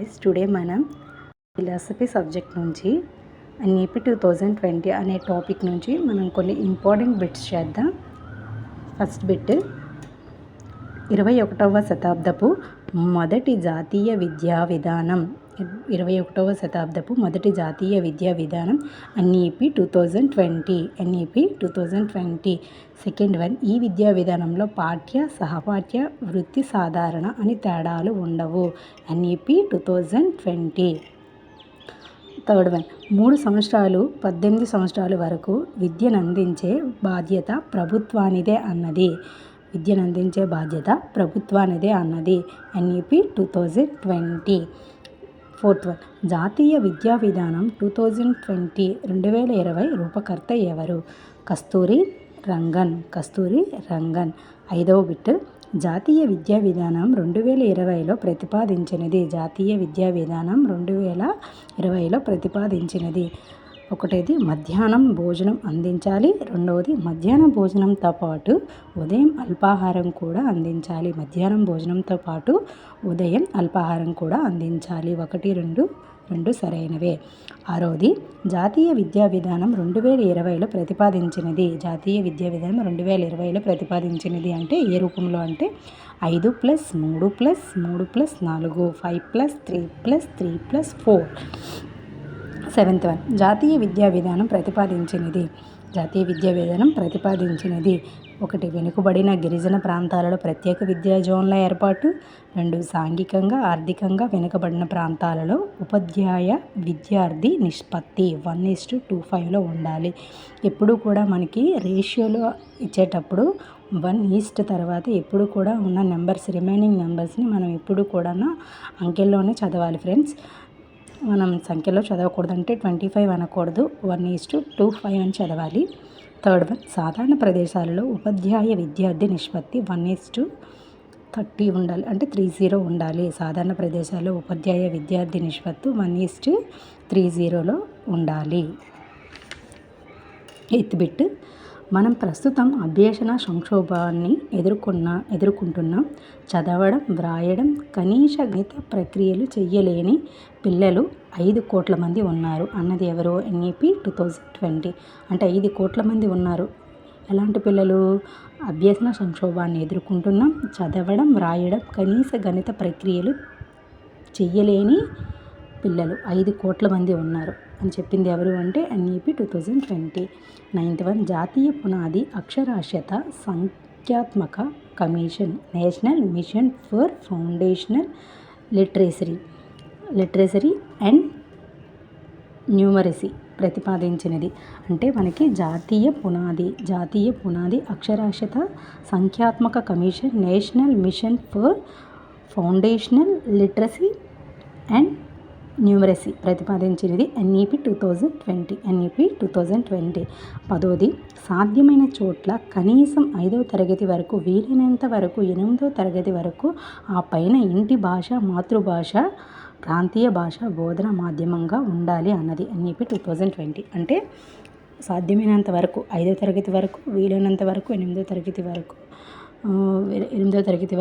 Guys, today మనం philosophy subject నుంచి NEP 2020 అనే టాపిక్ నుంచి మనం కొన్ని ఇంపార్టెంట్ బిట్స్ చేద్దాం. ఫస్ట్ బిట్, 21వ శతాబ్దపు మొదటి జాతీయ విద్యా విధానం. 21వ శతాబ్దపు మొదటి జాతీయ విద్యా విధానం NEP 2020. NEP 2020. సెకండ్ వన్, ఈ విద్యా విధానంలో పాఠ్య, సహపాఠ్య, వృత్తి సాధారణ అని తేడాలు ఉండవు. NEP 2020. థర్డ్ వన్, 3 సంవత్సరాలు 18 సంవత్సరాల వరకు విద్యనందించే బాధ్యత ప్రభుత్వానిదే అన్నది. విద్యనందించే బాధ్యత ప్రభుత్వానిదే అన్నది. NEP 2020. ఫోర్త్ వన్, జాతీయ విద్యా విధానం 2020 రూపకర్త ఎవరు? కస్తూరి రంగన్. ఐదవ బిట్, జాతీయ విద్యా విధానం 2020లో ప్రతిపాదించినది. జాతీయ విద్యా విధానం 2020లో ప్రతిపాదించినది. ఒకటేది మధ్యాహ్నం భోజనం అందించాలి. రెండవది మధ్యాహ్న భోజనంతో పాటు ఉదయం అల్పాహారం కూడా అందించాలి. మధ్యాహ్నం భోజనంతో పాటు ఉదయం అల్పాహారం కూడా అందించాలి. 1, 2 సరైనవే. ఆరోది, జాతీయ విద్యా విధానం 2020లో ప్రతిపాదించినది. జాతీయ విద్యా విధానం 2020లో ప్రతిపాదించినది అంటే ఏ రూపంలో అంటే 5+3+3+4, 5+3+3+4. సెవెంత్ వన్, జాతీయ విద్యా విధానం ప్రతిపాదించినది. జాతీయ విద్యా విధానం ప్రతిపాదించినది. 1, వెనుకబడిన గిరిజన ప్రాంతాలలో ప్రత్యేక విద్యా జోన్ల ఏర్పాటు. 2, సాంఘికంగా ఆర్థికంగా వెనుకబడిన ప్రాంతాలలో ఉపాధ్యాయ విద్యార్థి నిష్పత్తి 1:25లో ఉండాలి. ఎప్పుడు కూడా మనకి రేషియోలో ఇచ్చేటప్పుడు 1 తర్వాత ఎప్పుడు కూడా ఉన్న రిమైనింగ్ నెంబర్స్ని మనం ఎప్పుడు కూడా అంకెల్లోనే చదవాలి ఫ్రెండ్స్. మనం సంఖ్యలో చదవకూడదంటే 25 అనకూడదు, 1:25 అని చదవాలి. థర్డ్ వన్, సాధారణ ప్రదేశాలలో ఉపాధ్యాయ విద్యార్థి నిష్పత్తి 1:30 ఉండాలి, అంటే 30 ఉండాలి. సాధారణ ప్రదేశాల్లో ఉపాధ్యాయ విద్యార్థి నిష్పత్తి 1:30లో ఉండాలి. ఎయిత్ బిట్, మనం ప్రస్తుతం అభ్యసన సంక్షోభాన్ని ఎదుర్కొంటున్నాం. చదవడం, వ్రాయడం, కనీస గణిత ప్రక్రియలు చెయ్యలేని పిల్లలు 5 కోట్ల మంది ఉన్నారు అన్నది ఎవరు? NEP 2020. అంటే 5 కోట్ల మంది ఉన్నారు. ఎలాంటి పిల్లలు? అభ్యసన సంక్షోభాన్ని ఎదుర్కొంటున్నాం, చదవడం, వ్రాయడం, కనీస గణిత ప్రక్రియలు చెయ్యలేని పిల్లలు 5 కోట్ల మంది ఉన్నారు అని చెప్పింది ఎవరు అంటే NEP 2020. నైన్త్ వన్, జాతీయ పునాది అక్షరాస్యత సంఖ్యాత్మక commission national mission for foundational literacy and numeracy ప్రతిపాదించినది. అంటే మనకి జాతీయ పునాది అక్షరాస్యత సంఖ్యాత్మక commission national mission for foundational literacy and numeracy ప్రతిపాదించినది NEP 2020. NEP 2020. 10ది, సాధ్యమైన చోట్ల కనీసం 5వ తరగతి వరకు, వీలైనంత వరకు 8వ తరగతి వరకు ఆ పైన ఇంటి భాష, మాతృభాష, ప్రాంతీయ భాష బోధన మాధ్యమంగా ఉండాలి అన్నది NEP 2020. అంటే సాధ్యమైనంత వరకు 5వ తరగతి వరకు, వీలైనంత వరకు 8వ తరగతి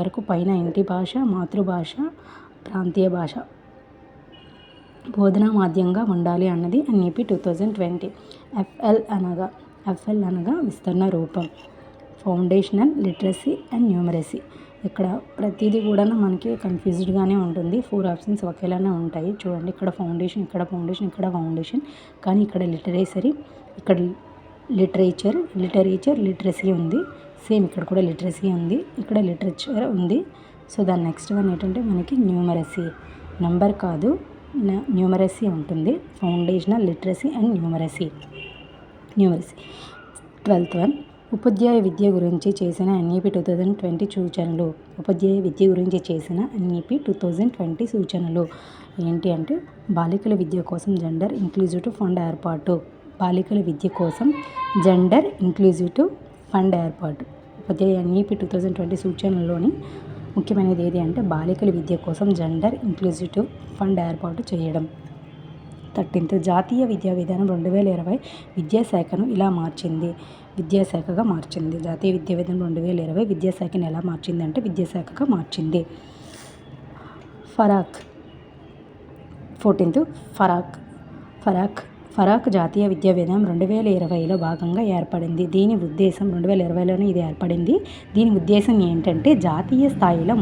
వరకు పైన ఇంటి భాష, మాతృభాష, ప్రాంతీయ భాష బోధనా మాధ్యంగా ఉండాలి అన్నది NEP 2020. FL అనగా విస్తరణ రూపం, ఫౌండేషనల్ లిటరసీ అండ్ న్యూమరసీ. ఇక్కడ ప్రతిదీ కూడా మనకి కన్ఫ్యూజ్డ్గానే ఉంటుంది. 4 ఆప్షన్స్ ఒకేలానే ఉంటాయి. చూడండి, ఇక్కడ ఫౌండేషన్, ఇక్కడ ఫౌండేషన్, కానీ ఇక్కడ ఇక్కడ లిటరసీ ఉంది. సేమ్ ఇక్కడ కూడా లిటరసీ ఉంది, ఇక్కడ లిటరేచర్ ఉంది. సో దాని నెక్స్ట్ వన్ ఏంటంటే మనకి న్యూమరసీ, నెంబర్ కాదు, న్యూమరసీ ఉంటుంది. Foundational literacy and numeracy. 12th one, ఉపాధ్యాయ విద్య గురించి చేసిన NEP 2020 సూచనలు. ఉపాధ్యాయ విద్య గురించి చేసిన NEP 2020 సూచనలు ఏంటి అంటే బాలికల విద్య కోసం జెండర్ ఇంక్లూజివ్ ఫండ్ ఏర్పాటు. ఉపాధ్యాయ NEP 2020 సూచనల్లోని ముఖ్యమైనది ఏది అంటే బాలికల విద్య కోసం జెండర్ ఇంక్లూజివ్ ఫండ్ ఏర్పాటు చేయడం. 13th, జాతీయ విద్యా విధానం 2020 విద్యాశాఖను ఇలా మార్చింది. విద్యాశాఖగా మార్చింది. జాతీయ విద్యా విధానం 2020 విద్యాశాఖను ఎలా మార్చింది అంటే విద్యాశాఖగా మార్చింది. ఫరాక్ 14th ఫరాక్ జాతీయ విద్యా విధానం 2020లో భాగంగా ఏర్పడింది. దీని ఉద్దేశం 2020లోనే ఇది ఏర్పడింది. దీని ఉద్దేశం ఏంటంటే జాతీయ స్థాయిలో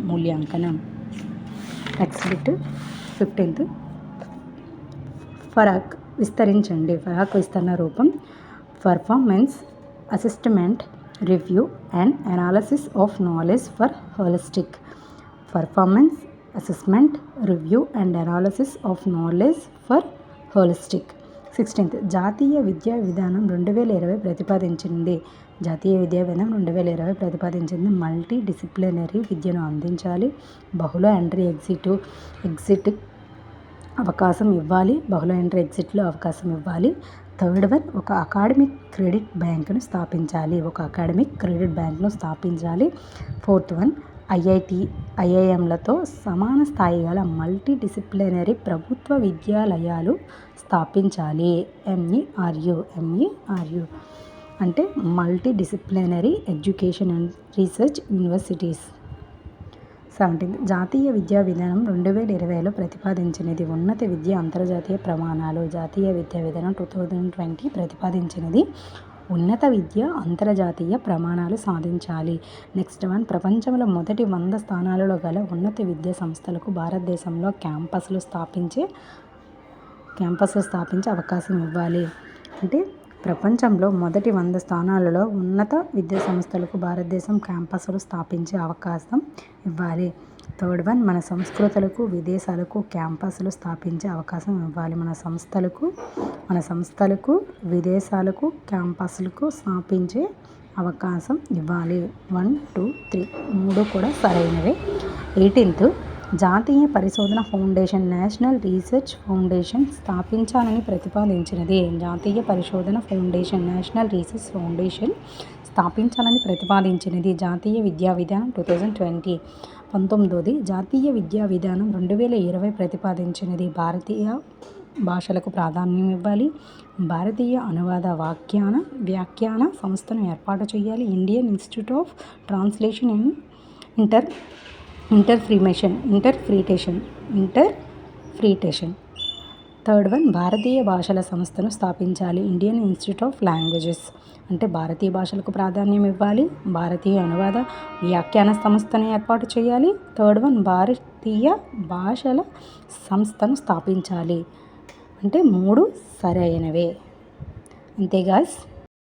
మూల్యాంకనం. నెక్స్ట్ బిట్ 15th ఫరాక్ విస్తరణ రూపం performance assessment review and analysis of knowledge for holistic. Performance assessment review and analysis of knowledge for holistic. 16th జాతీయ విద్యా విధానం 2020 ప్రతిపాదించింది మల్టీ డిసిప్లినరీ విద్యను అందించాలి, బహుళ ఎంట్రీ ఎగ్జిట్ అవకాశం ఇవ్వాలి. థర్డ్ వన్ ఒక అకాడమిక్ క్రెడిట్ బ్యాంకును స్థాపించాలి. ఫోర్త్ వన్ ఐఐఎంలతో సమాన స్థాయి గల మల్టీ డిసిప్లినరీ ప్రభుత్వ విద్యాలయాలు స్థాపించాలి. MERU అంటే multi disciplinary education and research universities. 17th జాతీయ విద్యా విధానం 2020లో ప్రతిపాదించినది ఉన్నత విద్య అంతర్జాతీయ ప్రమాణాలు. జాతీయ విద్యా విధానం 2020 ప్రతిపాదించినది ఉన్నత విద్య అంతర్జాతీయ ప్రమాణాలు సాధించాలి. నెక్స్ట్ వన్ ప్రపంచంలో మొదటి 100 స్థానాలలో గల ఉన్నత విద్యా సంస్థలకు భారతదేశంలో క్యాంపస్లు స్థాపించే అవకాశం ఇవ్వాలి. అంటే ప్రపంచంలో మొదటి 100 స్థానాలలో ఉన్నత విద్యా సంస్థలకు భారతదేశం క్యాంపస్లు స్థాపించే అవకాశం ఇవ్వాలి. థర్డ్ వన్ మన సంస్కృతులకు విదేశాలకు క్యాంపస్లు స్థాపించే అవకాశం ఇవ్వాలి. మన సంస్థలకు విదేశాలకు క్యాంపస్లకు స్థాపించే అవకాశం ఇవ్వాలి. 1, 2, 3 3 కూడా సరైనవే. 18th జాతీయ పరిశోధన ఫౌండేషన్ నేషనల్ రీసెర్చ్ ఫౌండేషన్ స్థాపించాలని ప్రతిపాదించినది. జాతీయ విద్యా విధానం 2020. 19th జాతీయ విద్యా విధానం 2020 ప్రతిపాదించినది భారతీయ భాషలకు ప్రాధాన్యం ఇవ్వాలి, భారతీయ అనువాద వ్యాఖ్యాన సంస్థను ఏర్పాటు చేయాలి, Indian institute of translation and interpretation. Third one భారతీయ భాషల సంస్థను స్థాపించాలి, ఇండియన్ ఇన్స్టిట్యూట్ ఆఫ్ లాంగ్వేజెస్. అంటే భారతీయ భాషలకు ప్రాధాన్యం ఇవ్వాలి, భారతీయ అనువాద వ్యాఖ్యాన సంస్థను ఏర్పాటు చేయాలి. థర్డ్ వన్ భారతీయ భాషల సంస్థను స్థాపించాలి. అంటే 3 సరైనవే. అంతే గాయ్స్.